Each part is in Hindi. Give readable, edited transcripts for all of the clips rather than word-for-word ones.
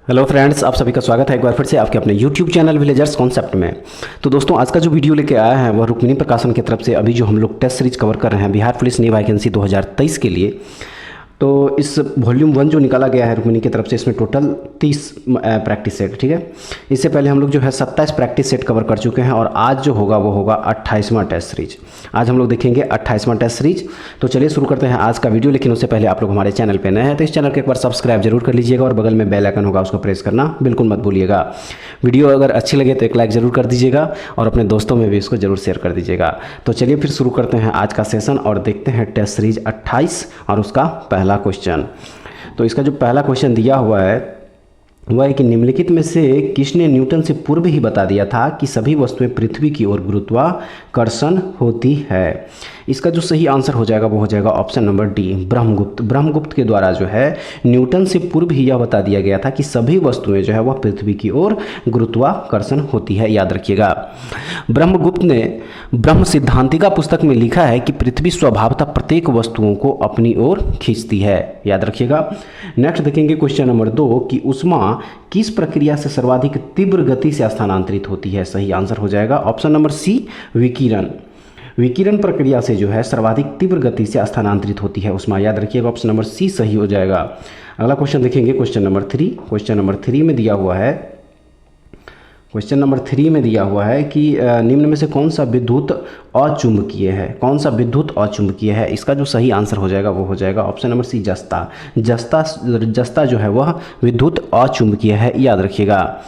हेलो फ्रेंड्स, आप सभी का स्वागत है एक बार फिर से आपके अपने यूट्यूब चैनल विलेजर्स कॉन्सेप्ट में। तो दोस्तों, आज का जो वीडियो लेके आया है वह रुक्मिणी प्रकाशन की तरफ से अभी जो हम लोग टेस्ट सीरीज कवर कर रहे हैं बिहार पुलिस नई वैकेंसी 2023 के लिए। तो इस वॉल्यूम 1 जो निकाला गया है रुक्मिणी की तरफ से, इसमें टोटल 30 प्रैक्टिस सेट, ठीक है। इससे पहले हम लोग जो है 27 प्रैक्टिस सेट कवर कर चुके हैं और आज जो होगा वो होगा 28वां टेस्ट सीरीज। आज हम लोग देखेंगे 28वां टेस्ट सीरीज। तो चलिए शुरू करते हैं आज का वीडियो। लेकिन उससे पहले आप लोग हमारे चैनल पर नए हैं तो इस चैनल को एक बार सब्सक्राइब जरूर कर लीजिएगा और बगल में बेल आइकन होगा उसको प्रेस करना बिल्कुल मत भूलिएगा। वीडियो अगर अच्छी लगे तो एक लाइक ज़रूर कर दीजिएगा और अपने दोस्तों में भी इसको ज़रूर शेयर कर दीजिएगा। तो चलिए फिर शुरू करते हैं आज का सेशन और देखते हैं टेस्ट सीरीज 28 और उसका पहला क्वेश्चन। तो इसका जो पहला क्वेश्चन दिया हुआ है वह है कि निम्नलिखित में से किसने न्यूटन से पूर्व ही बता दिया था कि सभी वस्तुएं पृथ्वी की ओर गुरुत्वाकर्षण होती है। इसका जो सही आंसर हो जाएगा वो हो जाएगा option number D, Brahmagupta. Brahmagupta के द्वारा जो है न्यूटन से पूर्व ही यह बता दिया गया था कि सभी वस्तुएं जो है वह पृथ्वी की ओर गुरुत्वाकर्षण होती है, याद रखिएगा। ब्रह्मगुप्त ने ब्रह्म सिद्धांतिका पुस्तक में लिखा है कि पृथ्वी स्वभावतः प्रत्येक वस्तुओं को अपनी ओर खींचती है, याद रखिएगा। नेक्स्ट देखेंगे क्वेश्चन नंबर 2 कि उष्मा किस प्रक्रिया से सर्वाधिक तीव्र गति से स्थानांतरित होती है। सही आंसर हो जाएगा ऑप्शन नंबर सी, विकिरण। विकिरण प्रक्रिया से जो है सर्वाधिक तीव्र गति से स्थानांतरित होती है उष्मा, याद रखिएगा ऑप्शन नंबर सी सही हो जाएगा। अगला क्वेश्चन देखेंगे क्वेश्चन नंबर 3। क्वेश्चन नंबर 3 में दिया हुआ है कि निम्न में से कौन सा विद्युत अचुंबकीय है। कौन सा विद्युत अचुंबकीय है। इसका जो सही आंसर हो जाएगा वो हो जाएगा ऑप्शन नंबर सी, जस्ता। जस्ता जो है वह विद्युत अचुंबकीय है, याद रखिएगा।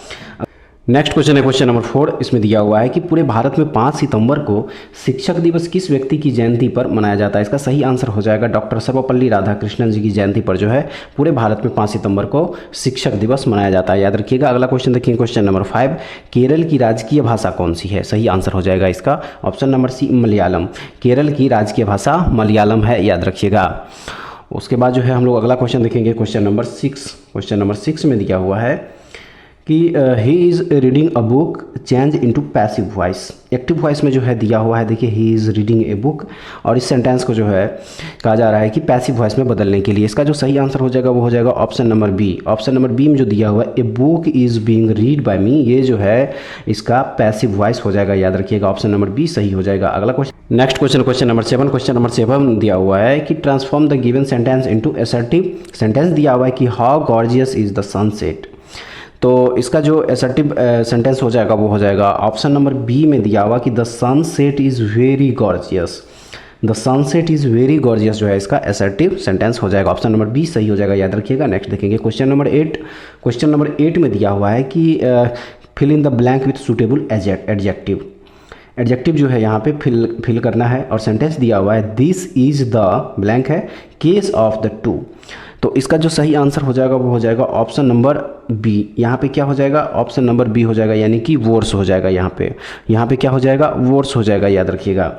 नेक्स्ट क्वेश्चन है क्वेश्चन नंबर 4। इसमें दिया हुआ है कि पूरे भारत में 5 सितंबर को शिक्षक दिवस किस व्यक्ति की जयंती पर मनाया जाता है। इसका सही आंसर हो जाएगा डॉक्टर सर्वपल्ली राधाकृष्णन जी की जयंती पर जो है पूरे भारत में 5 सितंबर को शिक्षक दिवस मनाया जाता है, याद रखिएगा। अगला क्वेश्चन देखिए क्वेश्चन नंबर 5। केरल की राजकीय भाषा कौन सी है। सही आंसर हो जाएगा इसका option number C, Malayalam. Kerala की राजकीय भाषा मलयालम है, याद रखिएगा। उसके बाद जो है हम लोग अगला क्वेश्चन देखेंगे क्वेश्चन नंबर 6। क्वेश्चन नंबर 6 में दिया हुआ है कि he is reading a book change into passive voice. Active voice में जो है दिया हुआ है, देखिए he is reading a book, और इस सेंटेंस को जो है कहा जा रहा है कि पैसिव वॉइस में बदलने के लिए। इसका जो सही आंसर हो जाएगा वो हो जाएगा option number B. Option number B में जो दिया हुआ है a book is being read by me, ये जो है इसका पैसिव वॉइस हो जाएगा, याद रखिएगा ऑप्शन नंबर बी सही हो जाएगा। अगला question next question question number 7। Question number 7 दिया हुआ है कि transform the given sentence into assertive sentence दिया हुआ है कि how gorgeous is the sunset. तो इसका जो असर्टिव सेंटेंस हो जाएगा वो हो जाएगा ऑप्शन नंबर बी में दिया हुआ कि the sunset is very gorgeous. The sunset is very gorgeous जो है इसका असर्टिव सेंटेंस हो जाएगा, ऑप्शन नंबर बी सही हो जाएगा, याद रखिएगा। नेक्स्ट देखेंगे क्वेश्चन नंबर 8। क्वेश्चन नंबर 8 में दिया हुआ है कि fill in the blank with suitable adjective. Adjective जो है यहाँ पे फिल करना है और सेंटेंस दिया हुआ है दिस इज़ द ब्लैंक है केस ऑफ द टू। तो इसका जो सही आंसर हो जाएगा वो हो जाएगा ऑप्शन नंबर बी। यहाँ पे क्या हो जाएगा ऑप्शन नंबर बी हो जाएगा, यानी कि वोर्स हो जाएगा। यहाँ पे क्या हो जाएगा वोर्स हो जाएगा, याद रखिएगा।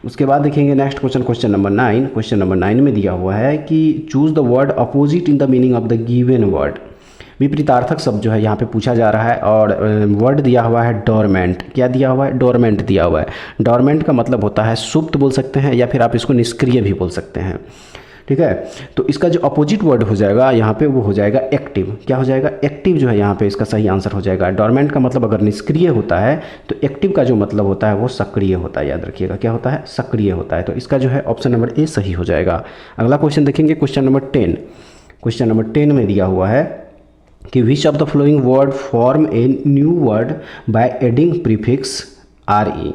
उसके बाद देखेंगे next question question number 9। Question number 9 में दिया हुआ है कि choose the word opposite in the meaning of the given word. विपरीतार्थक शब्द जो है यहाँ पे पूछा जा रहा है और वर्ड दिया हुआ है डोरमेंट। क्या दिया हुआ है डोरमेंट दिया हुआ है। डोरमेंट का मतलब होता है सुप्त बोल सकते हैं या फिर आप इसको निष्क्रिय भी बोल सकते हैं, ठीक है। तो इसका जो अपोजिट वर्ड हो जाएगा यहाँ पे वो हो जाएगा एक्टिव। क्या हो जाएगा एक्टिव जो है यहाँ पे इसका सही आंसर हो जाएगा। डोरमेंट का मतलब अगर निष्क्रिय होता है तो एक्टिव का जो मतलब होता है वो सक्रिय होता है, याद रखिएगा क्या होता है सक्रिय होता है। तो इसका जो है ऑप्शन नंबर ए सही हो जाएगा। अगला क्वेश्चन देखेंगे क्वेश्चन नंबर 10। क्वेश्चन नंबर 10 में दिया हुआ है कि विच of the following word form a new word by adding prefix R E.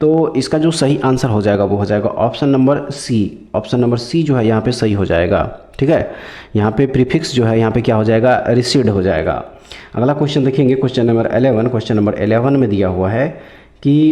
तो इसका जो सही आंसर हो जाएगा वो हो जाएगा option number C. Option number C जो है यहाँ पे सही हो जाएगा, ठीक है। यहाँ पे प्रीफिक्स जो है यहाँ पे क्या हो जाएगा रिसीड हो जाएगा। अगला क्वेश्चन देखेंगे क्वेश्चन नंबर 11। क्वेश्चन नंबर 11 में दिया हुआ है कि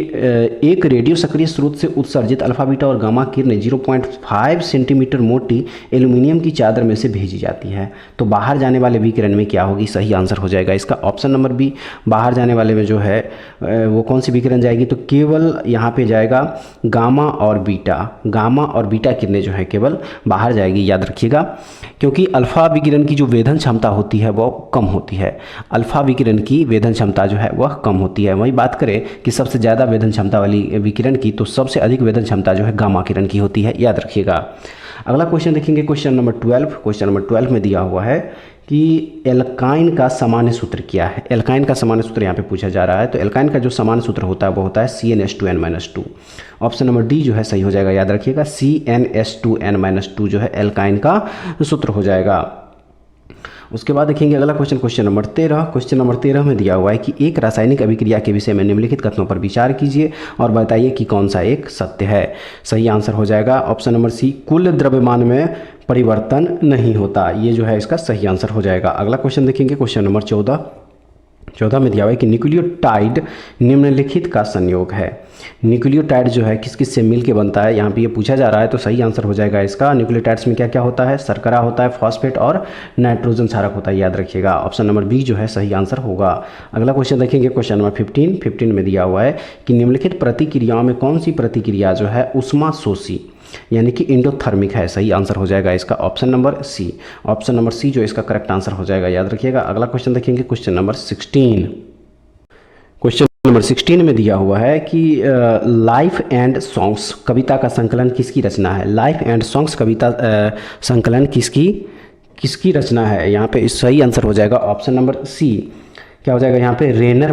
एक रेडियो सक्रिय स्रोत से उत्सर्जित अल्फा बीटा और गामा किरणें 0.5 सेंटीमीटर मोटी एल्यूमिनियम की चादर में से भेजी जाती है। तो बाहर जाने वाले विकिरण में क्या होगी। सही आंसर हो जाएगा इसका ऑप्शन नंबर बी। बाहर जाने वाले में जो है वो कौन सी विकिरण जाएगी तो केवल यहाँ पे जाएगा गामा और बीटा। गामा और बीटा किरणें जो है केवल बाहर जाएगी, याद रखिएगा। क्योंकि अल्फा विकिरण की जो वेधन क्षमता होती है वो कम होती है। अल्फा विकिरण की वेधन क्षमता जो है वह कम होती है। वही बात करें कि सबसे ज़्यादा वेधन क्षमता वाली विकिरण की तो सबसे अधिक वेधन क्षमता जो है गामा किरण की होती है, याद रखिएगा। अगला क्वेश्चन देखेंगे क्वेश्चन नंबर 12। क्वेश्चन नंबर 12 में दिया हुआ है कि एल्काइन का सामान्य सूत्र क्या है। एल्काइन का सामान्य सूत्र यहाँ पे पूछा जा रहा है, तो एल्काइन का जो सामान्य सूत्र होता है वो होता है CnH2n-2। ऑप्शन नंबर डी जो है सही हो जाएगा, याद रखिएगा CnH2n-2 जो है एल्काइन का सूत्र हो जाएगा। उसके बाद देखेंगे अगला question, question number 13। Question number 13 में दिया हुआ है कि एक रासायनिक अभिक्रिया के विषय में निम्नलिखित कथनों पर विचार कीजिए और बताइए कि कौन सा एक सत्य है। सही आंसर हो जाएगा ऑप्शन नंबर सी, कुल द्रव्यमान में परिवर्तन नहीं होता। ये जो है इसका सही आंसर हो जाएगा। अगला क्वेश्चन देखेंगे, क्वेश्चन नंबर 14 में दिया हुआ है कि न्यूक्लियोटाइड निम्नलिखित का संयोग है। न्यूक्लियोटाइड जो है किस किस से मिल के बनता है, यहाँ पे ये पूछा जा रहा है, तो सही आंसर हो जाएगा इसका। न्यूक्लियोटाइड्स में क्या क्या होता है, शर्करा होता है, फॉस्फेट और नाइट्रोजन क्षारक होता है, याद रखिएगा। ऑप्शन नंबर बी जो है सही आंसर होगा। अगला क्वेश्चन देखेंगे, क्वेश्चन नंबर 15 में दिया हुआ है कि निम्नलिखित प्रतिक्रियाओं में कौन सी प्रतिक्रिया जो है उष्मा शोषी यानी कि इंडोथर्मिक है। सही आंसर हो जाएगा इसका option number C. Option number C जो इसका करेक्ट आंसर हो जाएगा, याद रखिएगा। अगला क्वेश्चन देखेंगे, क्वेश्चन नंबर 16। क्वेश्चन नंबर 16 में दिया हुआ है कि लाइफ एंड सॉन्ग्स कविता का संकलन किसकी रचना है। लाइफ एंड सॉन्ग्स कविता संकलन किसकी रचना है। यहाँ पे सही आंसर हो जाएगा ऑप्शन नंबर सी। क्या हो जाएगा यहाँ पे, रेनर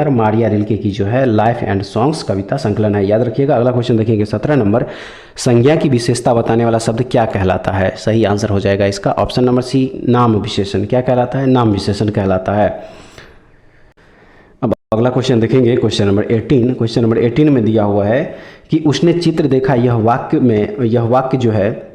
मारिया रिल्के की जो है लाइफ एंड सॉन्ग्स कविता संकलन है, याद रखिएगा। अगला क्वेश्चन देखेंगे 17 नंबर, संज्ञा की विशेषता बताने वाला शब्द क्या कहलाता है। सही आंसर हो जाएगा इसका ऑप्शन नंबर सी, नाम विशेषण। क्या कहलाता है, नाम विशेषण कहलाता है। अब अगला क्वेश्चन देखेंगे, क्वेश्चन नंबर 18। क्वेश्चन नंबर 18 में दिया हुआ है कि उसने चित्र देखा, यह वाक्य जो है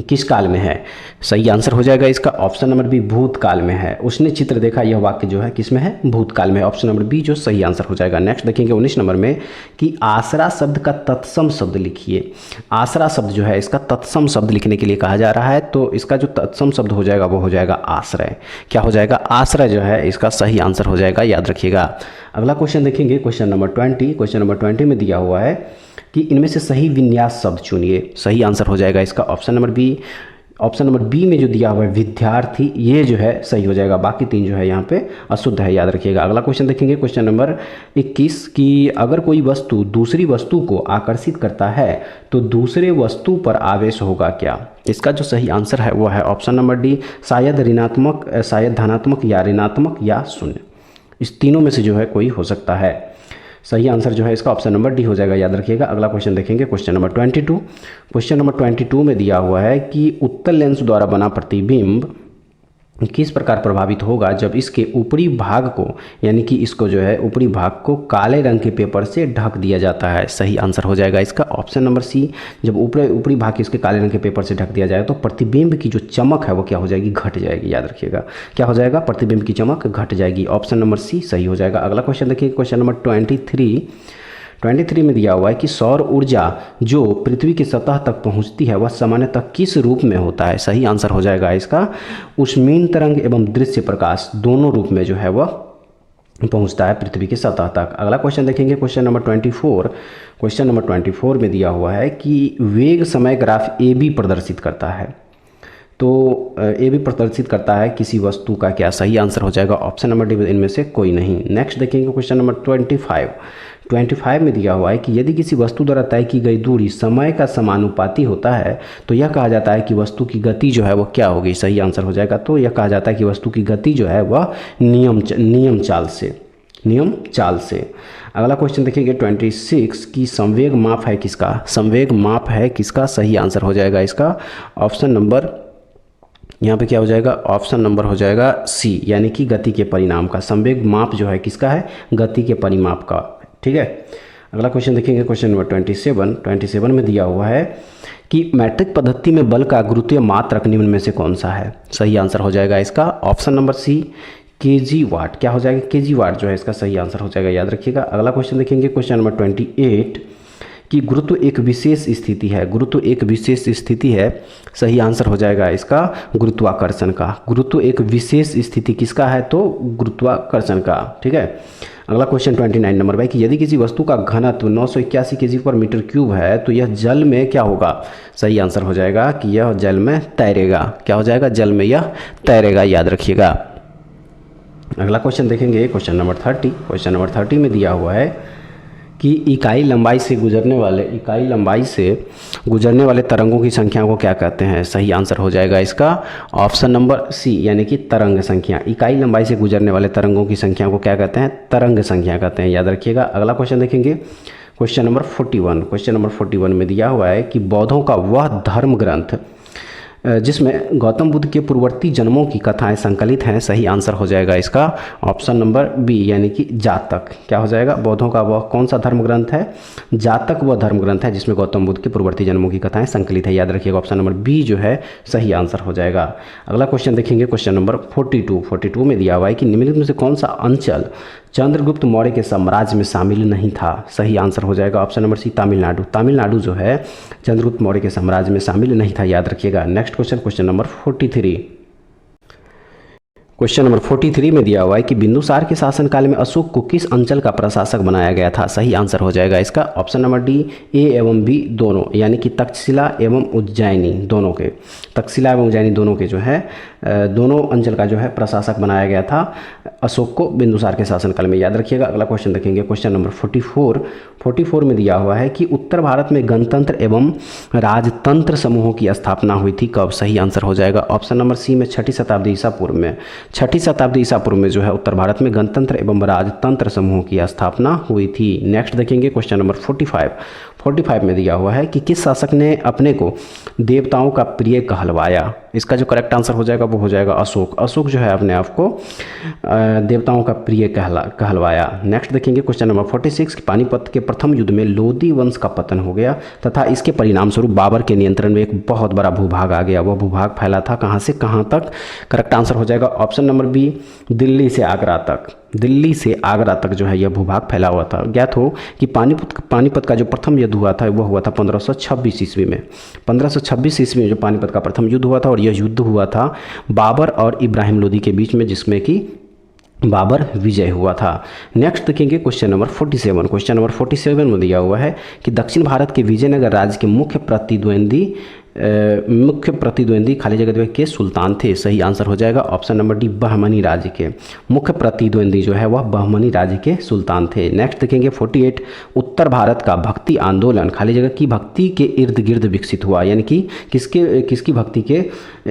किस काल में है। सही आंसर हो जाएगा इसका ऑप्शन नंबर बी, भूतकाल में है। उसने चित्र देखा, यह वाक्य जो है किस में है, भूतकाल में है। ऑप्शन नंबर बी जो सही आंसर हो जाएगा। नेक्स्ट देखेंगे 19 नंबर में कि आसरा शब्द का तत्सम शब्द लिखिए। आसरा शब्द जो है इसका तत्सम शब्द लिखने के लिए कहा जा रहा है, तो इसका जो तत्सम शब्द हो जाएगा वो हो जाएगा आश्रय। क्या हो जाएगा, आश्रय जो है इसका सही आंसर हो जाएगा, याद रखिएगा। अगला क्वेश्चन देखेंगे, क्वेश्चन नंबर 20। क्वेश्चन नंबर 20 में दिया हुआ है कि इनमें से सही विन्यास शब्द चुनिए। सही आंसर हो जाएगा इसका option number B. Option number B में जो दिया हुआ है विद्यार्थी, ये जो है सही हो जाएगा। बाकी तीन जो है यहाँ पे अशुद्ध है, याद रखिएगा। अगला क्वेश्चन देखेंगे, क्वेश्चन नंबर 21 कि अगर कोई वस्तु दूसरी वस्तु को आकर्षित करता है तो दूसरे वस्तु पर आवेश होगा क्या। इसका जो सही आंसर है वो है ऑप्शन नंबर डी, शायद ऋणात्मक, शायद धनात्मक या ऋणात्मक या शून्य। इस तीनों में से जो है कोई हो सकता है। सही आंसर जो है इसका ऑप्शन नंबर डी हो जाएगा, याद रखिएगा। अगला क्वेश्चन देखेंगे, क्वेश्चन नंबर 22। क्वेश्चन नंबर 22 में दिया हुआ है कि उत्तल लेंस द्वारा बना प्रतिबिंब किस प्रकार प्रभावित होगा जब इसके ऊपरी भाग को, यानी कि इसको जो है ऊपरी भाग को काले रंग के पेपर से ढक दिया जाता है। सही आंसर हो जाएगा इसका ऑप्शन नंबर सी। जब ऊपरी भाग इसके काले रंग के पेपर से ढक दिया जाएगा तो प्रतिबिंब की जो चमक है वो क्या हो जाएगी, घट जाएगी, याद रखिएगा। क्या हो जाएगा, प्रतिबिंब की चमक घट जाएगी। ऑप्शन नंबर सी सही हो जाएगा। अगला क्वेश्चन देखिए, क्वेश्चन नंबर 23 में दिया हुआ है कि सौर ऊर्जा जो पृथ्वी की सतह तक पहुंचती है वह सामान्यतः किस रूप में होता है। सही आंसर हो जाएगा इसका ऊष्मीन तरंग एवं दृश्य प्रकाश, दोनों रूप में जो है वह पहुंचता है पृथ्वी की सतह तक। अगला क्वेश्चन देखेंगे, क्वेश्चन नंबर 24। क्वेश्चन नंबर 24 में दिया हुआ है कि वेग समय ग्राफ ए बी प्रदर्शित करता है, तो ए भी प्रदर्शित करता है किसी वस्तु का क्या। सही आंसर हो जाएगा ऑप्शन नंबर डी, इनमें से कोई नहीं। नेक्स्ट देखेंगे, क्वेश्चन नंबर 25 में दिया हुआ है कि यदि किसी वस्तु द्वारा तय की गई दूरी समय का समानुपाती होता है तो यह कहा जाता है कि वस्तु की गति जो है वो क्या होगी। सही आंसर हो जाएगा, तो यह कहा जाता है कि वस्तु की गति जो है वह नियम चाल से। अगला क्वेश्चन देखेंगे 26 की संवेग माप है किसका। संवेग माप है किसका, सही आंसर हो जाएगा इसका ऑप्शन नंबर, यहाँ पे क्या हो जाएगा, ऑप्शन नंबर हो जाएगा सी, यानी कि गति के परिणाम का। संवेग माप जो है किसका है, गति के परिमाप का। ठीक है। अगला क्वेश्चन देखेंगे, क्वेश्चन नंबर 27 में दिया हुआ है कि मैट्रिक पद्धति में बल का गुरुत्वीय मात्रक निम्न में से कौन सा है। सही आंसर हो जाएगा इसका ऑप्शन नंबर सी, केजी वाट। क्या हो जाएगा, केजी वाट जो है इसका सही आंसर हो जाएगा, याद रखिएगा। अगला क्वेश्चन देखेंगे, क्वेश्चन नंबर 28 कि गुरुत्व एक विशेष स्थिति है। गुरुत्व एक विशेष स्थिति है, सही आंसर हो जाएगा इसका गुरुत्वाकर्षण का। गुरुत्व एक विशेष स्थिति किसका है, तो गुरुत्वाकर्षण का। ठीक है। अगला क्वेश्चन 29 नंबर भाई कि यदि किसी वस्तु का घनत्व 981 kg/m³ है तो यह जल में क्या होगा। सही आंसर हो जाएगा कि यह जल में तैरेगा। क्या हो जाएगा, जल में यह तैरेगा, याद रखिएगा। अगला क्वेश्चन देखेंगे, क्वेश्चन नंबर 30। क्वेश्चन नंबर 30 में दिया हुआ है कि इकाई लंबाई से गुजरने वाले तरंगों की संख्या को क्या कहते हैं। सही आंसर हो जाएगा इसका ऑप्शन नंबर सी, यानी कि तरंग संख्या। इकाई लंबाई से गुजरने वाले तरंगों की संख्या को क्या कहते हैं, तरंग संख्या कहते हैं, याद रखिएगा। अगला क्वेश्चन देखेंगे, क्वेश्चन नंबर 41। क्वेश्चन नंबर 41 में दिया हुआ है कि बौद्धों का वह धर्म ग्रंथ जिसमें गौतम बुद्ध के पूर्ववर्ती जन्मों की कथाएं संकलित हैं। सही आंसर हो जाएगा इसका ऑप्शन नंबर बी, यानी कि जातक। क्या हो जाएगा, बौद्धों का वह कौन सा धर्म ग्रंथ है, जातक वह धर्म ग्रंथ है जिसमें गौतम बुद्ध के पूर्ववर्ती जन्मों की कथाएं संकलित है। याद रखिएगा ऑप्शन नंबर बी जो है सही आंसर हो जाएगा। अगला क्वेश्चन देखेंगे, क्वेश्चन नंबर 42 में दिया हुआ है कि निम्नलिखित में से कौन सा अंचल चंद्रगुप्त मौर्य के साम्राज्य में शामिल नहीं था। सही आंसर हो जाएगा option number C, Tamil Nadu. Tamil Nadu जो है चंद्रगुप्त मौर्य के साम्राज्य में शामिल नहीं था, याद रखिएगा। Next question, question number 43। Question number 43 में दिया हुआ है कि बिंदुसार के शासनकाल में अशोक को किस अंचल का प्रशासक बनाया गया था। सही आंसर हो जाएगा इसका ऑप्शन नंबर डी, ए एवं बी दोनों, यानी कि तक्षशिला एवं उज्जैनी दोनों के, तक्षशिला एवं उज्जैनी दोनों के जो है दोनों अंचल का जो है प्रशासक बनाया गया था अशोक को बिंदुसार के शासनकाल में, याद रखिएगा। अगला क्वेश्चन देखेंगे, क्वेश्चन नंबर 44 में दिया हुआ है कि उत्तर भारत में गणतंत्र एवं राजतंत्र समूहों की स्थापना हुई थी कब। सही आंसर हो जाएगा ऑप्शन नंबर सी में 6ठी शताब्दी ईसा पूर्व में। 6ठी शताब्दी ईसा पूर्व में जो है उत्तर भारत में गणतंत्र एवं राजतंत्र समूहों की स्थापना हुई थी। नेक्स्ट देखेंगे, क्वेश्चन नंबर 45 में दिया हुआ है कि किस शासक ने अपने को देवताओं का प्रिय कहलवाया। इसका जो करेक्ट आंसर हो जाएगा वो हो जाएगा अशोक। अशोक जो है अपने आप को देवताओं का प्रिय कहलवाया। नेक्स्ट देखेंगे, क्वेश्चन नंबर 46 कि पानीपत के प्रथम युद्ध में लोदी वंश का पतन हो गया तथा इसके परिणाम स्वरूप बाबर के नियंत्रण में एक बहुत बड़ा भूभाग आ गया। वह भूभाग फैला था कहाँ से कहाँ तक। करेक्ट आंसर हो जाएगा ऑप्शन नंबर बी, दिल्ली से आगरा तक। दिल्ली से आगरा तक जो है यह भूभाग फैला हुआ था। ज्ञात हो कि पानीपत का जो प्रथम युद्ध हुआ था वह हुआ था 1526 ईस्वी में। 1526 ईस्वी में जो पानीपत का प्रथम युद्ध हुआ था और यह युद्ध हुआ था बाबर और इब्राहिम लोदी के बीच में, जिसमें कि बाबर विजय हुआ था। नेक्स्ट देखेंगे, क्वेश्चन नंबर 47। क्वेश्चन नंबर 47 में दिया हुआ है कि दक्षिण भारत के विजयनगर राज्य के मुख्य प्रतिद्वंदी खाली जगह के सुल्तान थे। सही आंसर हो जाएगा ऑप्शन नंबर डी, बहमनी राज्य के मुख्य प्रतिद्वंदी जो है वह बहमनी राज्य के सुल्तान थे। नेक्स्ट देखेंगे 48, उत्तर भारत का भक्ति आंदोलन खाली जगह की भक्ति के इर्द गिर्द विकसित हुआ, यानी कि किसकी भक्ति के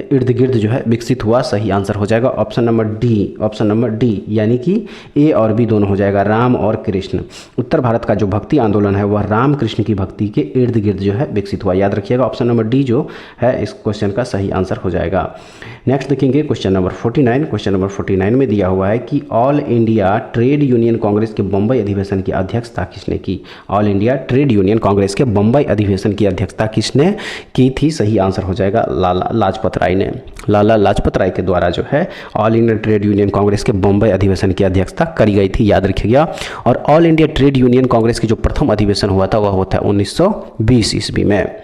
इर्द गिर्द जो है विकसित हुआ। सही आंसर हो जाएगा ऑप्शन नंबर डी, यानी कि ए और बी दोनों हो जाएगा, राम और कृष्ण। उत्तर भारत का जो भक्ति आंदोलन है वह राम कृष्ण की भक्ति के इर्द गिर्द जो है विकसित हुआ, याद रखिएगा ऑप्शन नंबर डी जो है इस क्वेश्चन का सही आंसर हो जाएगा। नेक्स्ट देखेंगे क्वेश्चन नंबर 49। क्वेश्चन नंबर 49 में दिया हुआ है कि all India trade union Congress के बम्बई अधिवेशन की अध्यक्षता किसने की। All India trade union Congress के बम्बई अधिवेशन की अध्यक्षता किसने की थी। सही आंसर हो जाएगा लाला लाजपत राय ने। लाला लाजपत राय के द्वारा जो है all India trade union Congress के बम्बई अधिवेशन की अध्यक्षता करी गई थी, याद रखिएगा। और all India trade union Congress की जो प्रथम अधिवेशन हुआ था वह होता है 1920 ईस्वी में।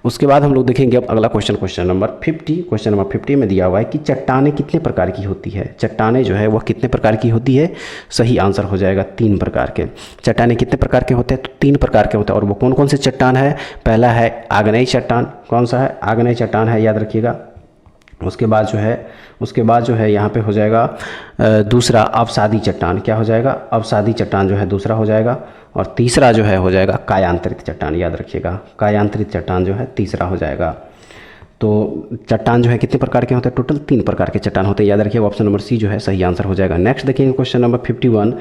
उसके बाद हम लोग देखेंगे अब अगला question, question number 50। Question number 50 में दिया हुआ है कि चट्टानें कितने प्रकार की होती है। चट्टानें जो है वह कितने प्रकार की होती है। सही आंसर हो जाएगा 3 प्रकार के। चट्टानें कितने प्रकार के होते हैं, तो 3 प्रकार के होते हैं। और वो कौन कौन से चट्टान है। पहला है आग्नेय चट्टान। कौन सा है, आग्नेय चट्टान है, याद रखिएगा। उसके बाद जो है यहाँ पे हो जाएगा दूसरा अवसादी चट्टान। क्या हो जाएगा, अवसादी चट्टान जो है दूसरा हो जाएगा। और तीसरा जो है हो जाएगा कायांतरित चट्टान, याद रखिएगा। कायांतरित चट्टान जो है तीसरा हो जाएगा। तो चट्टान जो है कितने प्रकार के होते हैं, टोटल 3 प्रकार के चट्टान होते हैं, याद रखिएगा। ऑप्शन नंबर सी जो है सही आंसर हो जाएगा। नेक्स्ट देखेंगे क्वेश्चन नंबर 51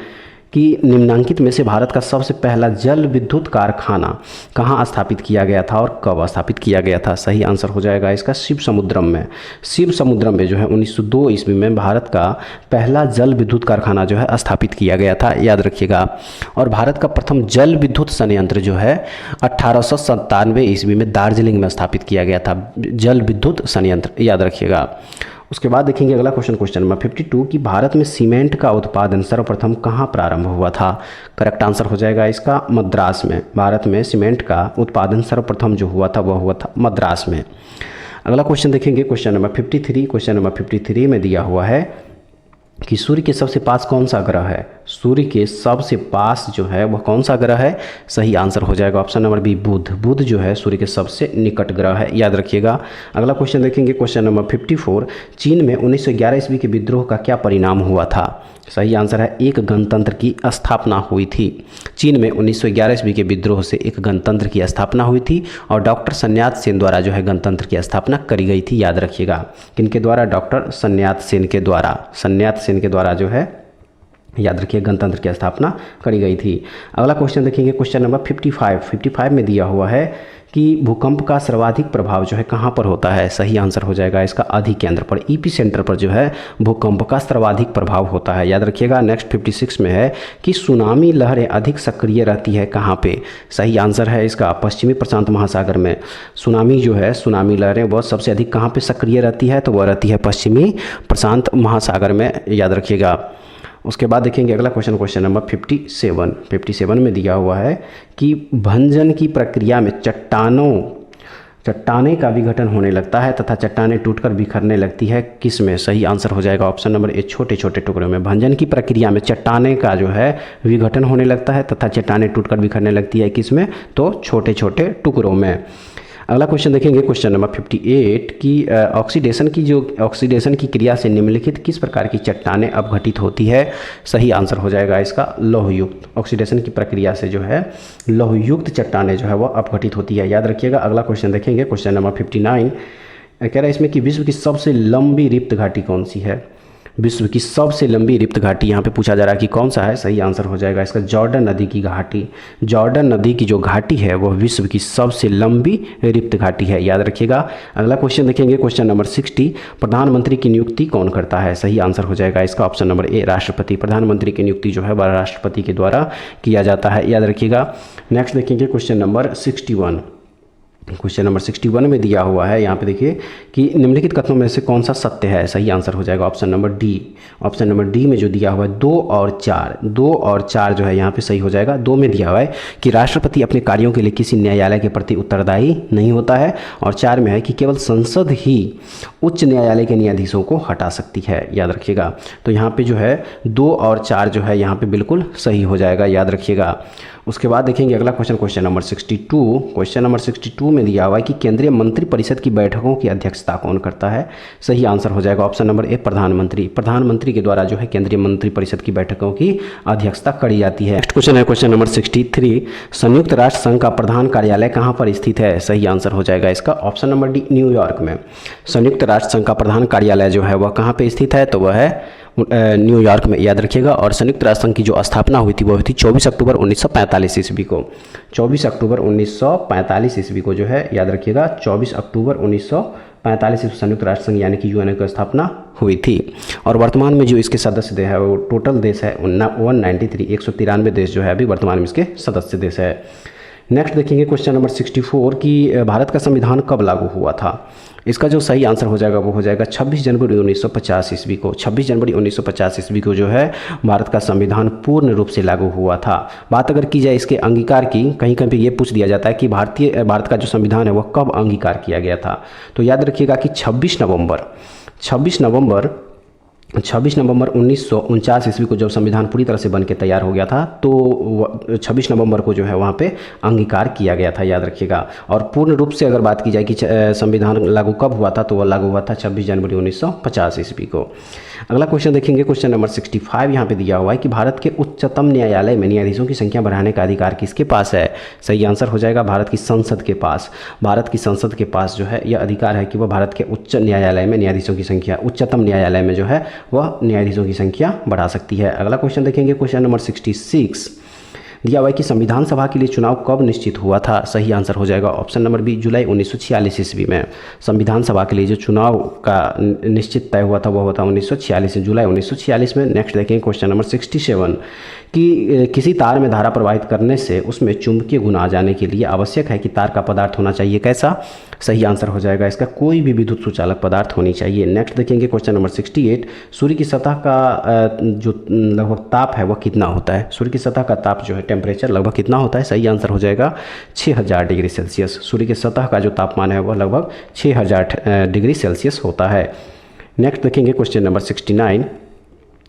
कि निम्नांकित में से भारत का सबसे पहला जल विद्युत कारखाना कहाँ स्थापित किया गया था और कब स्थापित किया गया था। सही आंसर हो जाएगा इसका शिव समुद्रम में। शिव समुद्रम में जो है 1902 ईस्वी में भारत का पहला जल विद्युत कारखाना जो है स्थापित किया गया था, याद रखिएगा। और भारत का प्रथम जल विद्युत संयंत्र जो है 1897 ईस्वी में दार्जिलिंग में स्थापित किया गया था, जल विद्युत संयंत्र, याद रखिएगा। उसके बाद देखेंगे अगला क्वेश्चन, क्वेश्चन नंबर 52 कि भारत में सीमेंट का उत्पादन सर्वप्रथम कहाँ प्रारंभ हुआ था। करेक्ट आंसर हो जाएगा इसका मद्रास में। भारत में सीमेंट का उत्पादन सर्वप्रथम जो हुआ था वह हुआ था मद्रास में। अगला क्वेश्चन देखेंगे क्वेश्चन नंबर 53। क्वेश्चन नंबर 53 में दिया हुआ है कि सूर्य के सबसे पास कौन सा ग्रह है। सूर्य के सबसे पास जो है वह कौन सा ग्रह है? सही आंसर हो जाएगा ऑप्शन नंबर बी बुध। बुध जो है सूर्य के सबसे निकट ग्रह है, याद रखिएगा। अगला क्वेश्चन देखेंगे, क्वेश्चन नंबर 54। चीन में 1911 ईस्वी के विद्रोह का क्या परिणाम हुआ था? सही आंसर है एक गणतंत्र की स्थापना हुई थी। चीन में 1911 ईस्वी के विद्रोह से एक गणतंत्र की स्थापना हुई थी और डॉक्टर सन्यात सेन द्वारा जो है गणतंत्र की स्थापना करी गई थी, याद रखिएगा। किनके द्वारा? डॉक्टर सन्यात सेन के द्वारा। सन्यात सेन के द्वारा जो है, याद रखिए, गणतंत्र की स्थापना करी गई थी। अगला क्वेश्चन देखेंगे, क्वेश्चन नंबर 55 में दिया हुआ है कि भूकंप का सर्वाधिक प्रभाव जो है कहाँ पर होता है? सही आंसर हो जाएगा इसका अधिकेंद्र पर, ईपी सेंटर पर जो है भूकंप का सर्वाधिक प्रभाव होता है, याद रखिएगा। नेक्स्ट 56 में है कि सुनामी लहरें अधिक सक्रिय रहती है कहाँ पे? सही आंसर है इसका पश्चिमी प्रशांत महासागर में। सुनामी जो है, सुनामी लहरें वह सबसे अधिक कहाँ पे सक्रिय रहती है? तो वह रहती है पश्चिमी प्रशांत महासागर में, याद रखिएगा। उसके बाद देखेंगे अगला क्वेश्चन, क्वेश्चन नंबर 57 में दिया हुआ है कि भंजन की प्रक्रिया में चट्टाने का विघटन होने लगता है तथा चट्टाने टूटकर बिखरने लगती है, किस में? सही आंसर हो जाएगा ऑप्शन नंबर ए छोटे छोटे टुकड़ों में। भंजन की प्रक्रिया में चट्टाने का जो है विघटन होने लगता है तथा चट्टाने टूटकर बिखरने लगती है, किस में? तो छोटे छोटे टुकड़ों में। अगला क्वेश्चन देखेंगे, क्वेश्चन नंबर 58 की ऑक्सीडेशन की क्रिया से निम्नलिखित किस प्रकार की चट्टानें अपघटित होती है? सही आंसर हो जाएगा इसका लौहयुक्त। ऑक्सीडेशन की प्रक्रिया से जो है लौहयुक्त चट्टानें जो है वो अपघटित होती है, याद रखिएगा। अगला क्वेश्चन देखेंगे, क्वेश्चन नंबर 59 कह रहा है इसमें कि विश्व की सबसे लंबी रिक्त घाटी कौन सी है? विश्व की सबसे लंबी रिक्त घाटी यहाँ पे पूछा जा रहा है कि कौन सा है? सही आंसर हो जाएगा इसका जॉर्डन नदी की घाटी। जॉर्डन नदी की जो घाटी है वह विश्व की सबसे लंबी रिक्त घाटी है, याद रखिएगा। अगला क्वेश्चन देखेंगे, क्वेश्चन नंबर 60। प्रधानमंत्री की नियुक्ति कौन करता है? सही आंसर हो जाएगा इसका ऑप्शन नंबर ए राष्ट्रपति। प्रधानमंत्री की नियुक्ति जो है वह राष्ट्रपति के द्वारा किया जाता है, याद रखिएगा। नेक्स्ट देखेंगे क्वेश्चन नंबर 61। क्वेश्चन नंबर 61 में दिया हुआ है, यहाँ पे देखिए कि निम्नलिखित कथनों में से कौन सा सत्य है? सही आंसर हो जाएगा option number D. Option number D में जो दिया हुआ है 2 और 4 जो है यहाँ पे सही हो जाएगा। 2 में दिया हुआ है कि राष्ट्रपति अपने कार्यों के लिए किसी न्यायालय के प्रति उत्तरदायी नहीं होता है, और 4 में है कि केवल संसद ही उच्च न्यायालय के न्यायाधीशों को हटा सकती है, याद रखिएगा। तो यहाँ पे जो है 2 और 4 जो है यहाँ पे बिल्कुल सही हो जाएगा, याद रखिएगा। उसके बाद देखेंगे अगला question, question number 62। Question number 62 में दिया हुआ है कि केंद्रीय मंत्रिपरिषद की बैठकों की अध्यक्षता कौन करता है? सही आंसर हो जाएगा ऑप्शन नंबर ए प्रधानमंत्री। प्रधानमंत्री के द्वारा जो है केंद्रीय मंत्रिपरिषद की बैठकों की अध्यक्षता करी जाती है। नेक्स्ट क्वेश्चन है क्वेश्चन नंबर 63। संयुक्त राष्ट्र संघ का प्रधान कार्यालय कहाँ पर स्थित है? सही आंसर हो जाएगा इसका ऑप्शन नंबर डी न्यूयॉर्क में। संयुक्त राष्ट्र संघ का प्रधान कार्यालय जो है वह कहाँ पे स्थित है? तो वह है न्यूयॉर्क में, याद रखिएगा। और संयुक्त राष्ट्र संघ की जो स्थापना हुई थी वो हुई थी 24 अक्टूबर 1945 ईस्वी को। 24 अक्टूबर 1945 ईस्वी को जो है, याद रखिएगा, 24 अक्टूबर 1945 ईस्वी संयुक्त राष्ट्र संघ यानी कि यूएनओ की स्थापना हुई थी। और वर्तमान में जो इसके सदस्य देश है वो टोटल देश है 193, 193 देश जो है अभी वर्तमान में इसके सदस्य देश है। नेक्स्ट देखेंगे क्वेश्चन नंबर 64 कि भारत का संविधान कब लागू हुआ था? इसका जो सही आंसर हो जाएगा वो हो जाएगा 26 जनवरी 1950 ईस्वी को। 26 जनवरी 1950 ईस्वी को जो है भारत का संविधान पूर्ण रूप से लागू हुआ था। बात अगर की जाए इसके अंगीकार की, कहीं कहीं पे ये पूछ दिया जाता है कि भारत का जो संविधान है वह कब अंगीकार किया गया था, तो याद रखिएगा कि 26 नवंबर 1949 ईस्वी को जब संविधान पूरी तरह से बन के तैयार हो गया था, तो 26 नवंबर को जो है वहाँ पे अंगीकार किया गया था, याद रखिएगा। और पूर्ण रूप से अगर बात की जाए कि संविधान लागू कब हुआ था, तो वह लागू हुआ था 26 जनवरी 1950 ईस्वी को। अगला क्वेश्चन देखेंगे क्वेश्चन नंबर 65। यहाँ पे दिया हुआ है कि भारत के उच्चतम न्यायालय में न्यायाधीशों की संख्या बढ़ाने का अधिकार किसके पास है? सही आंसर हो जाएगा भारत की संसद के पास। भारत की संसद के पास जो है यह अधिकार है कि वह भारत के उच्च न्यायालय में न्यायाधीशों की संख्या, उच्चतम न्यायालय में जो है वह न्यायाधीशों की संख्या बढ़ा सकती है। अगला क्वेश्चन देखेंगे क्वेश्चन नंबर 66। दिया हुआ है कि संविधान सभा के लिए चुनाव कब निश्चित हुआ था? सही आंसर हो जाएगा ऑप्शन नंबर बी जुलाई 1946 ईस्वी में। संविधान सभा के लिए जो चुनाव का निश्चित तय हुआ था वह हुआ था 1946 जुलाई 1946 में। नेक्स्ट देखेंगे क्वेश्चन नंबर 67 कि किसी तार में धारा प्रवाहित करने से उसमें चुंबकीय गुण आ जाने के लिए आवश्यक है कि तार का पदार्थ होना चाहिए कैसा? सही आंसर हो जाएगा इसका कोई भी विद्युत सुचालक पदार्थ होनी चाहिए। नेक्स्ट देखेंगे क्वेश्चन नंबर 68। सूर्य की सतह का जो लगभग ताप है वह कितना होता है? सूर्य की सतह का ताप जो है टेम्परेचर लगभग कितना होता है? सही आंसर हो जाएगा 6000 डिग्री सेल्सियस। सूर्य की सतह का जो तापमान है वह लगभग 6000 डिग्री सेल्सियस होता है। नेक्स्ट देखेंगे क्वेश्चन नंबर 69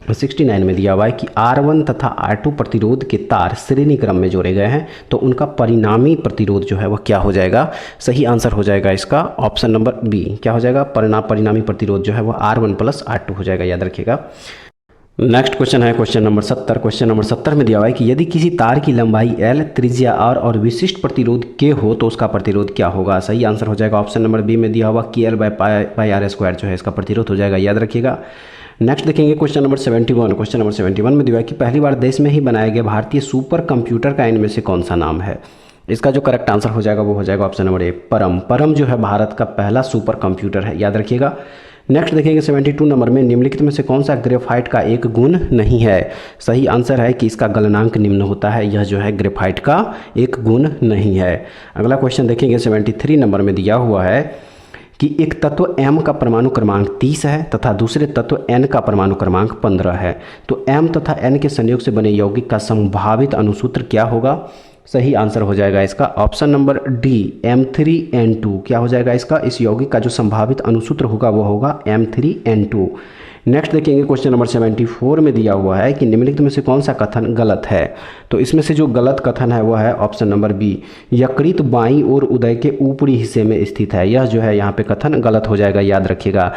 69 में दिया हुआ है कि R1 तथा R2 प्रतिरोध के तार श्रेणी क्रम में जोड़े गए हैं तो उनका परिणामी प्रतिरोध जो है वह क्या हो जाएगा। सही आंसर हो जाएगा इसका ऑप्शन नंबर बी। क्या हो जाएगा, परिणामी प्रतिरोध जो है वह R1 + R2 हो जाएगा, याद रखिएगा। नेक्स्ट क्वेश्चन है क्वेश्चन नंबर 70। क्वेश्चन नंबर 70 में दिया हुआ है कि यदि किसी तार की लंबाई L, त्रिज्या R और विशिष्ट प्रतिरोध K हो तो उसका प्रतिरोध क्या होगा। सही आंसर हो जाएगा ऑप्शन नंबर बी में दिया हुआ KL/R² जो है इसका प्रतिरोध हो जाएगा, याद रखिएगा। नेक्स्ट देखेंगे क्वेश्चन नंबर 71। क्वेश्चन नंबर 71 में दिया है कि पहली बार देश में ही बनाया गया भारतीय सुपर कंप्यूटर का इनमें से कौन सा नाम है। इसका जो करेक्ट आंसर हो जाएगा वो हो जाएगा ऑप्शन नंबर ए, परम। परम जो है भारत का पहला सुपर कंप्यूटर है, याद रखिएगा। नेक्स्ट देखेंगे 72 नंबर में निम्नलिखित में से कौन सा ग्रेफाइट का एक गुण नहीं है। सही आंसर है कि इसका गलनांक निम्न होता है, यह जो है ग्रेफाइट का एक गुण नहीं है। अगला क्वेश्चन देखेंगे 73 नंबर में दिया हुआ है कि एक तत्व M का परमाणु क्रमांक 30 है तथा दूसरे तत्व N का परमाणु क्रमांक 15 है, तो M तथा N के संयोग से बने यौगिक का संभावित अणुसूत्र क्या होगा। सही आंसर हो जाएगा इसका ऑप्शन नंबर डी, M3N2। क्या हो जाएगा इसका, इस यौगिक का जो संभावित अणुसूत्र होगा वो होगा M3N2। नेक्स्ट देखेंगे क्वेश्चन नंबर 74 में दिया हुआ है कि निम्नलिखित में से कौन सा कथन गलत है। तो इसमें से जो गलत कथन है वह है ऑप्शन नंबर बी, यकृत बाईं ओर उदय के ऊपरी हिस्से में स्थित है। यह जो है यहाँ पे कथन गलत हो जाएगा, याद रखिएगा।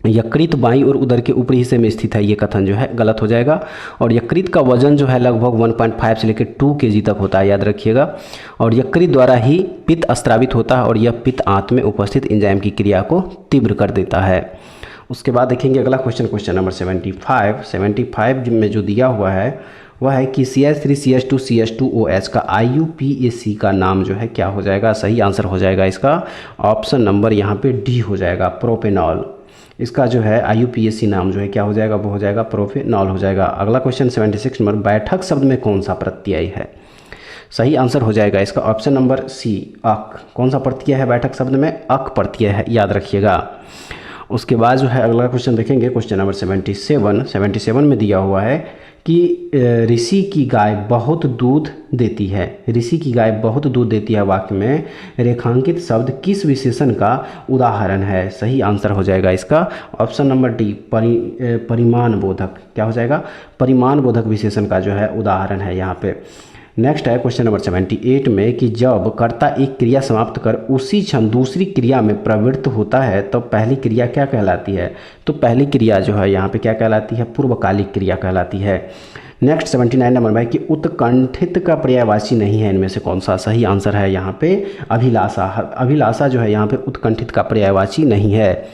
यकृत बाईं और उदर के ऊपरी हिस्से में स्थित है, ये कथन जो है गलत हो जाएगा। और यकृत का वजन जो है लगभग 1.5 से लेकर 2 kg तक होता है, याद रखिएगा। और यकृत द्वारा ही पित्त स्रावित होता है और यह पित्त आंत में उपस्थित एंजाइम की क्रिया को तीव्र कर देता है। उसके बाद देखेंगे अगला क्वेश्चन, क्वेश्चन नंबर 75 में जो दिया हुआ है वह है कि CH3CH2CH2OH का IUPAC का नाम जो है क्या हो जाएगा। सही आंसर हो जाएगा इसका ऑप्शन नंबर यहाँ पे डी हो जाएगा, प्रोपेनॉल। इसका जो है IUPAC नाम जो है क्या हो जाएगा, वो हो जाएगा प्रोपेनॉल हो जाएगा। अगला क्वेश्चन 76 नंबर, बैठक शब्द में कौन सा प्रत्यय है। सही आंसर हो जाएगा इसका ऑप्शन नंबर सी, अक। कौन सा प्रत्यय है बैठक शब्द में, अक प्रत्यय है, याद रखिएगा। उसके बाद जो है अगला क्वेश्चन देखेंगे क्वेश्चन नंबर 77 में दिया हुआ है कि ऋषि की गाय बहुत दूध देती है। ऋषि की गाय बहुत दूध देती है वाक्य में रेखांकित शब्द किस विशेषण का उदाहरण है। सही आंसर हो जाएगा इसका ऑप्शन नंबर डी, परिमाण बोधक। क्या हो जाएगा, परिमाण बोधक विशेषण का जो है उदाहरण है यहाँ पे। नेक्स्ट है क्वेश्चन नंबर 78 में कि जब कर्ता एक क्रिया समाप्त कर उसी क्षण दूसरी क्रिया में प्रवृत्त होता है तो पहली क्रिया क्या कहलाती है। तो पहली क्रिया जो है यहाँ पे क्या कहलाती है, पूर्वकालिक क्रिया कहलाती है। नेक्स्ट 79 नंबर में कि उत्कंठित का पर्यायवाची नहीं है, इनमें से कौन सा। सही आंसर है यहाँ पे अभिलाषा। अभिलाषा जो है यहाँ पे उत्कंठित का पर्यायवाची नहीं है।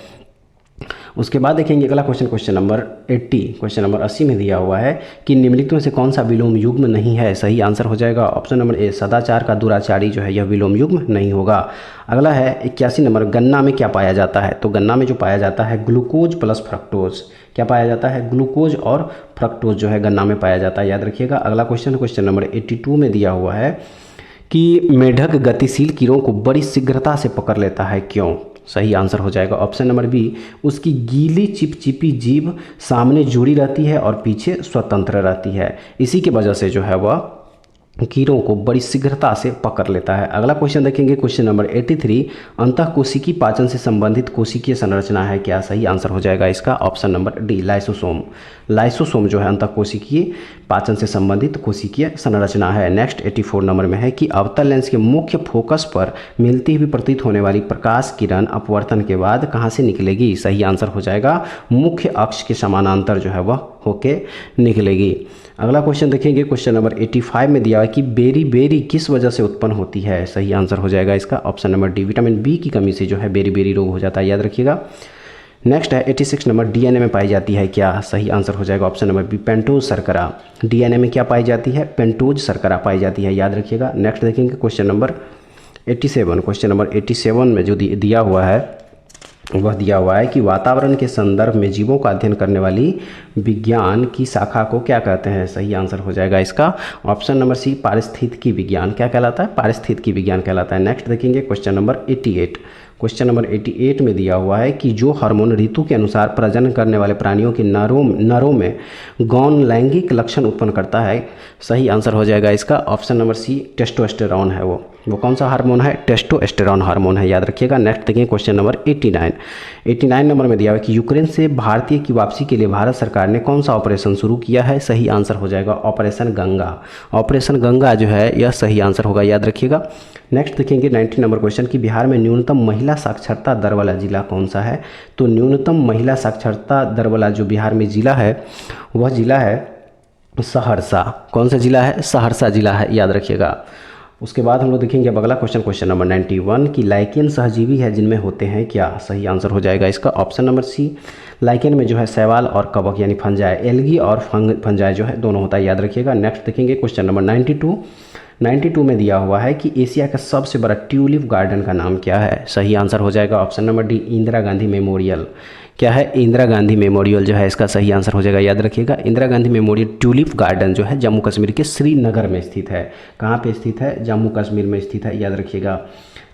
उसके बाद देखेंगे अगला क्वेश्चन, क्वेश्चन नंबर 80 में दिया हुआ है कि निम्नलिखित में से कौन सा विलोम युग्म नहीं है। सही आंसर हो जाएगा ऑप्शन नंबर ए, सदाचार का दुराचारी जो है यह विलोम युग्म नहीं होगा। अगला है 81 नंबर, गन्ना में क्या पाया जाता है। तो गन्ना में जो पाया जाता है ग्लूकोज प्लस फ्रक्टोज। क्या पाया जाता है, ग्लूकोज और फ्रक्टोज जो है गन्ना में पाया जाता है, याद रखिएगा। अगला क्वेश्चन क्वेश्चन नंबर 82 में दिया हुआ है कि मेढक गतिशील कीड़ों को बड़ी शीघ्रता से पकड़ लेता है, क्यों। सही आंसर हो जाएगा ऑप्शन नंबर बी, उसकी गीली चिपचिपी जीभ सामने जुड़ी रहती है और पीछे स्वतंत्र रहती है, इसी की वजह से जो है वह कीड़ों को बड़ी शीघ्रता से पकड़ लेता है। अगला क्वेश्चन देखेंगे क्वेश्चन नंबर 83, अंतःकोशिकी पाचन से संबंधित कोशिकीय संरचना है क्या। सही आंसर हो जाएगा इसका option number D, lysosome. Lysosome जो है अंतःकोशिकीय पाचन से संबंधित कोशिकीय संरचना है। नेक्स्ट 84 नंबर में है कि अवतल लेंस के मुख्य फोकस पर मिलती हुई प्रतीत होने वाली प्रकाश किरण अपवर्तन के बाद कहाँ से निकलेगी। सही आंसर हो जाएगा मुख्य अक्ष के समानांतर जो है वह होके निकलेगी। अगला क्वेश्चन देखेंगे क्वेश्चन नंबर 85 में दिया है कि बेरी बेरी किस वजह से उत्पन्न होती है। सही आंसर हो जाएगा इसका option number D, vitamin B की कमी से जो है बेरी बेरी रोग हो जाता है, याद रखिएगा। नेक्स्ट है 86 नंबर, डीएनए में पाई जाती है क्या। सही आंसर हो जाएगा ऑप्शन नंबर बी, पेंटोज शर्करा। डीएनए में क्या पाई जाती है, पेंटोज शर्करा पाई जाती है, याद रखिएगा। नेक्स्ट देखेंगे क्वेश्चन नंबर 87। क्वेश्चन नंबर 87 में जो दिया हुआ है वह दिया हुआ है कि वातावरण के संदर्भ में जीवों का अध्ययन करने वाली विज्ञान की शाखा को क्या कहते हैं। सही आंसर हो जाएगा इसका ऑप्शन नंबर सी, पारिस्थितिकी विज्ञान। क्या कहलाता है, पारिस्थितिकी विज्ञान कहलाता है। नेक्स्ट देखेंगे क्वेश्चन नंबर 88। क्वेश्चन नंबर 88 में दिया हुआ है कि जो हार्मोन ऋतु के अनुसार प्रजनन करने वाले प्राणियों के नरों में गौण लैंगिक लक्षण उत्पन्न करता है। सही आंसर हो जाएगा इसका ऑप्शन नंबर सी, टेस्टोस्टेरोन है वो। वो कौन सा हार्मोन है? टेस्टोस्टेरोन हार्मोन है, याद रखिएगा। नेक्स्ट देखिए क्वेश्चन नंबर 89 नंबर में दिया हुआ है कि यूक्रेन से भारतीय की वापसी के लिए भारत सरकार ने कौन सा ऑपरेशन शुरू किया है? सही आंसर हो जाएगा ऑपरेशन गंगा। ऑपरेशन गंगा जो है यह सही आंसर होगा, याद रखिएगा। नेक्स्ट देखेंगे 90 नंबर क्वेश्चन कि बिहार में न्यूनतम महिला साक्षरता दर वाला जिला कौन सा है? तो न्यूनतम महिला साक्षरता दर वाला जो बिहार में जिला है वह जिला है सहरसा। कौन सा जिला है? सहरसा जिला है, याद रखिएगा। उसके बाद हम लोग देखेंगे अब अगला क्वेश्चन नंबर 91 की लाइकेन सहजीवी है जिनमें होते हैं क्या? सही आंसर हो जाएगा इसका ऑप्शन नंबर सी। लाइकेन में जो है शैवाल और कवक यानी फंजाई, एल्गी और फंजाई जो है दोनों होता है, याद रखिएगा। नेक्स्ट देखेंगे क्वेश्चन नंबर 92 में दिया हुआ है कि एशिया का सबसे बड़ा ट्यूलिप गार्डन का नाम क्या है? सही आंसर हो जाएगा option number D, Indira Gandhi memorial. क्या है? इंदिरा गांधी मेमोरियल जो है इसका सही आंसर हो जाएगा, याद रखिएगा। Indira Gandhi memorial tulip garden जो है जम्मू कश्मीर के श्रीनगर में स्थित है। कहाँ पे स्थित है? जम्मू कश्मीर में स्थित है, याद रखिएगा।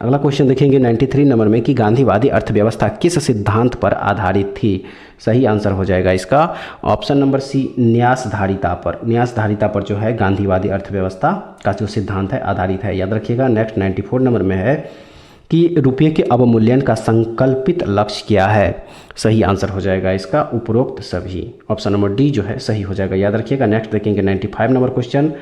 अगला क्वेश्चन देखेंगे 93 नंबर में कि गांधीवादी अर्थव्यवस्था किस सिद्धांत पर आधारित थी? सही आंसर हो जाएगा इसका ऑप्शन नंबर सी, न्यासधारिता पर। न्यासधारिता पर जो है गांधीवादी अर्थव्यवस्था का जो सिद्धांत है आधारित है, याद रखिएगा। नेक्स्ट 94 नंबर में है कि रुपये के अवमूल्यन का संकल्पित लक्ष्य क्या है? सही आंसर हो जाएगा इसका उपरोक्त सभी। ऑप्शन नंबर डी जो है सही हो जाएगा, याद रखिएगा। नेक्स्ट देखेंगे 95 नंबर क्वेश्चन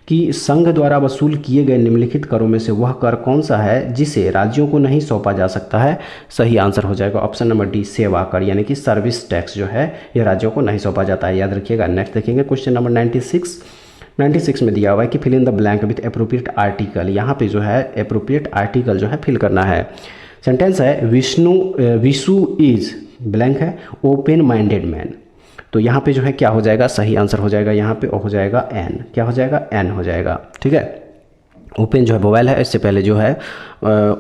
कि संघ द्वारा वसूल किए गए निम्नलिखित करों में से वह कर कौन सा है जिसे राज्यों को नहीं सौंपा जा सकता है? सही आंसर हो जाएगा ऑप्शन नंबर डी, सेवा कर यानी कि सर्विस टैक्स जो है यह राज्यों को नहीं सौंपा जाता है, याद रखिएगा। नेक्स्ट देखेंगे क्वेश्चन नंबर 96 में दिया हुआ है कि fill in the blank with appropriate article. यहाँ पे जो है एप्रोप्रिएट आर्टिकल जो है फिल करना है। सेंटेंस है विशु इज ब्लैंक है ओपन माइंडेड मैन। तो यहाँ पे जो है क्या हो जाएगा? सही आंसर हो जाएगा यहाँ पे हो जाएगा एन। क्या हो जाएगा? एन हो जाएगा, ठीक है। ओपन जो है वोवेल है, इससे पहले जो है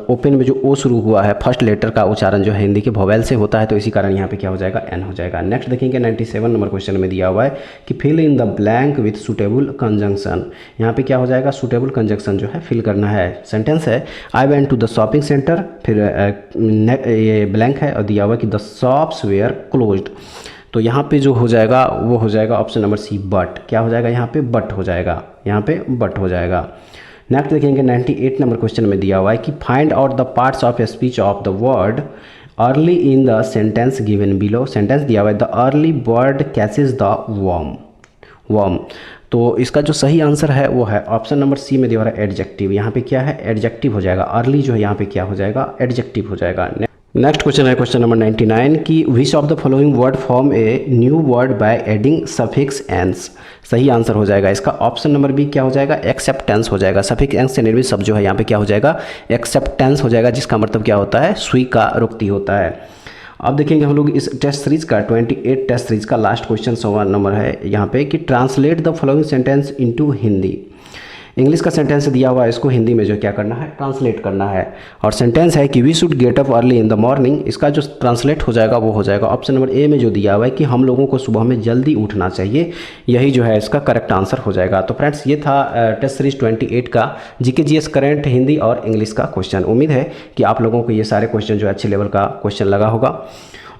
ओपन में जो ओ शुरू हुआ है फर्स्ट लेटर का उच्चारण जो है हिंदी के वोवेल से होता है, तो इसी कारण यहाँ पे क्या हो जाएगा? एन हो जाएगा। नेक्स्ट देखेंगे 97 नंबर क्वेश्चन में दिया हुआ है कि fill in the blank with suitable conjunction. यहाँ पे क्या हो जाएगा? सुटेबल कंजंक्शन जो है फिल करना है। सेंटेंस है I went to the shopping centre, फिर ये ब्लैंक है और दिया हुआ है कि द शॉप्स वेयर क्लोज्ड। तो यहाँ पे जो हो जाएगा वो हो जाएगा ऑप्शन नंबर सी, बट। क्या हो जाएगा? यहाँ पे बट हो जाएगा, यहाँ पे बट हो जाएगा। नेक्स्ट देखेंगे 98 नंबर क्वेश्चन में दिया हुआ है कि find out the parts of speech of the word early in the sentence given below. Sentence दिया हुआ है the early bird catches the worm. तो इसका जो सही आंसर है वो है ऑप्शन नंबर सी में दिया हुआ है एडजेक्टिव। यहाँ पे क्या है? एडजेक्टिव हो जाएगा। अर्ली जो है यहाँ पे क्या हो जाएगा? एडजेक्टिव हो जाएगा। नेक्स्ट क्वेश्चन है क्वेश्चन नंबर 99 की which of the following word form a new word by adding suffix ance. सही आंसर हो जाएगा इसका ऑप्शन नंबर बी क्या हो जाएगा? एक्सेप्टेंस हो जाएगा। सफिक्स एंस से निर्मित शब्द जो है यहाँ पे क्या हो जाएगा? एक्सेप्टेंस हो जाएगा, जिसका मतलब क्या होता है? स्वीकारोक्ति होता है। अब देखेंगे हम लोग इस टेस्ट सीरीज का 28 टेस्ट सीरीज का लास्ट क्वेश्चन 100 नंबर है यहाँ पे कि translate the following sentence into Hindi. English का सेंटेंस दिया हुआ है, इसको हिंदी में जो क्या करना है? ट्रांसलेट करना है। और सेंटेंस है कि we should get up early in the morning. इसका जो ट्रांसलेट हो जाएगा वो हो जाएगा ऑप्शन नंबर ए में जो दिया हुआ है कि हम लोगों को सुबह में जल्दी उठना चाहिए। यही जो है इसका करेक्ट आंसर हो जाएगा। तो फ्रेंड्स ये था टेस्ट सीरीज 28 का जीके जीएस करंट हिंदी और इंग्लिश का क्वेश्चन। उम्मीद है कि आप लोगों को ये सारे क्वेश्चन जो अच्छे लेवल का क्वेश्चन लगा होगा।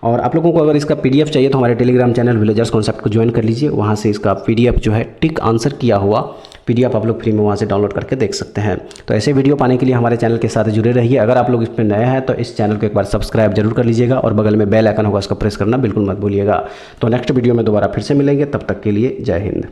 और आप लोगों को अगर इसका पीडीएफ चाहिए तो हमारे टेलीग्राम चैनल विलेजर्स कॉन्सेप्ट को ज्वाइन कर लीजिए। वहाँ से इसका पीडीएफ जो है टिक आंसर किया हुआ पीडीएफ आप लोग फ्री में वहाँ से डाउनलोड करके देख सकते हैं। तो ऐसे वीडियो पाने के लिए हमारे चैनल के साथ जुड़े रहिए। अगर आप लोग इस पर नए हैं तो इस चैनल को एक बार सब्सक्राइब जरूर कर लीजिएगा और बगल में बेल आइकन होगा, उसका प्रेस करना बिल्कुल मत भूलिएगा। तो नेक्स्ट वीडियो में दोबारा फिर से मिलेंगे, तब तक के लिए जय हिंद।